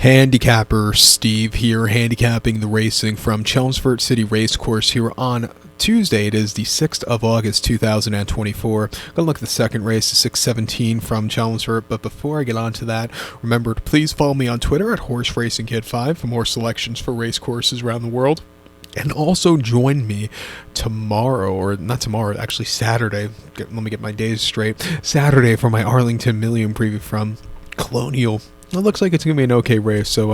Handicapper Steve here, handicapping the racing from Chelmsford City Racecourse here on Tuesday. It is the 6th of August 2024. Gonna look at the second race, the 617 from Chelmsford. But before I get on to that, remember to please follow me on Twitter at HorseRacingKid5 for more selections for race courses around the world. And also join me tomorrow, or not tomorrow, actually Saturday. Let me get my days straight. Saturday for my Arlington Million preview from Colonial. It looks like it's going to be an okay race, so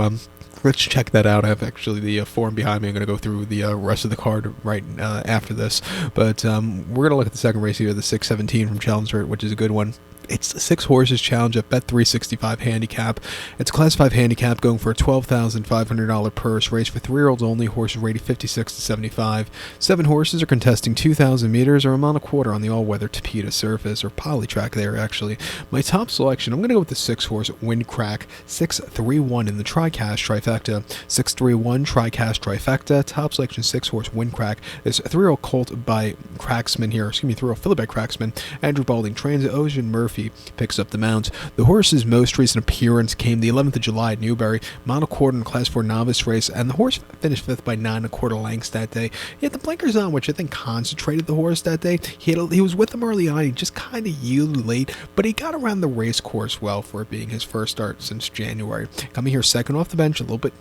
let's check that out. I have actually the form behind me. I'm going to go through the rest of the card right after this. But we're going to look at the second race here, the 617 from Chelmsford, which is a good one. It's the 6 horses challenge at Bet365 handicap. It's a Class 5 handicap going for a $12,500 purse. Race for 3-year-olds only. Horses rated 56 to 75. 7 horses are contesting 2,000 meters or a mile and a quarter on the all-weather Tapeta surface, or poly track there, actually. My top selection, I'm going to go with the 6-horse Windcrack, 631 in the Tricast trifecta. 631 Tricast trifecta. Top selection 6-horse Windcrack. This 3-year-old colt by Cracksman here, 3-year-old filly by Cracksman. Andrew Balding trains Ocean Murphy picks up the mount. The horse's most recent appearance came the 11th of July at Newbury, mile and a quarter in the Class 4 novice race, and the horse finished 5th by 9 1/4 lengths that day. He had the blinkers on, which I think concentrated the horse that day. He was with them early on. He just kind of yielded late, but he got around the race course well for it being his first start since January. Coming here second off the bench, a little bit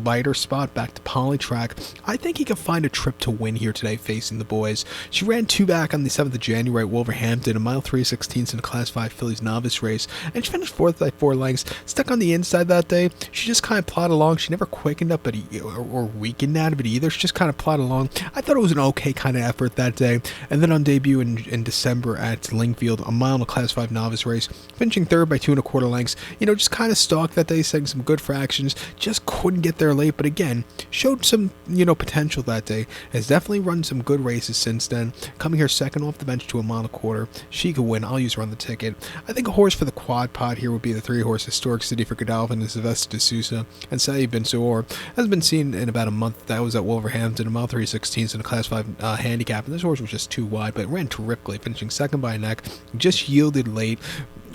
lighter spot, back to poly track. I think he can find a trip to win here today facing the boys. She ran 2 back on the 7th of January at Wolverhampton, a mile 3/16 in the Class 5 fillies novice race, and she finished 4th by 4 lengths. Stuck on the inside that day. She just kind of plodded along. She never quickened up or weakened out of it either. She just kind of plodded along. I thought it was an okay kind of effort that day. And then on debut in December at Lingfield, a mile in a Class 5 novice race, finishing 3rd by 2 1/4 lengths. Just kind of stalked that day, setting some good fractions. Just couldn't get there late, but again, showed some, potential that day. Has definitely run some good races since then. Coming here second off the bench to a mile and a quarter. She could win. I'll use her on the ticket. I think a horse for the quad pot here would be the 3-horse Historic City for Godolphin and Sylvester de Sousa. And Saeed Bin Suor has been seen in about a month. That was at Wolverhampton, a mile 3/16 in a Class 5 handicap. And this horse was just too wide, but it ran terrifically, finishing second by a neck. Just yielded late.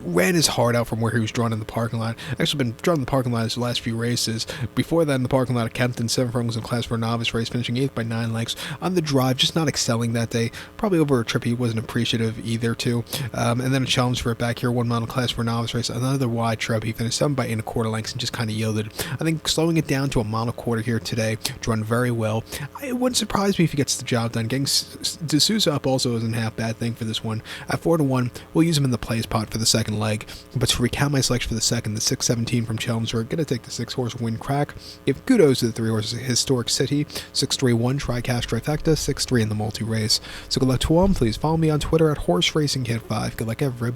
Ran his heart out from where he was drawn in the parking lot. Actually been drawn in the parking lot his last few races. Before that, in the parking lot at Kempton, 7 furlongs in Class 4 novice race, finishing 8th by 9 lengths. On the drive, just not excelling that day. Probably over a trip he wasn't appreciative either, too. And then a challenge for it back here, 1 mile in Class 4 novice race. Another wide trip. He finished 7 by 8 1/4 lengths and just kind of yielded. I think slowing it down to a mile and a quarter here today, drawn very well. It wouldn't surprise me if he gets the job done. Getting de Sousa up also isn't a half bad thing for this one. At 4-1, we'll use him in the plays pot for the second leg. But to recount my selection for the second, the 617 from Chelmsford, going to take the 6-horse Windcrack. Give kudos to the 3-horse Historic City, 631 Tricast trifecta, 6-3 in the multi-race. So good luck to all. Please follow me on Twitter at HorseRacingKid5. Good luck, everybody.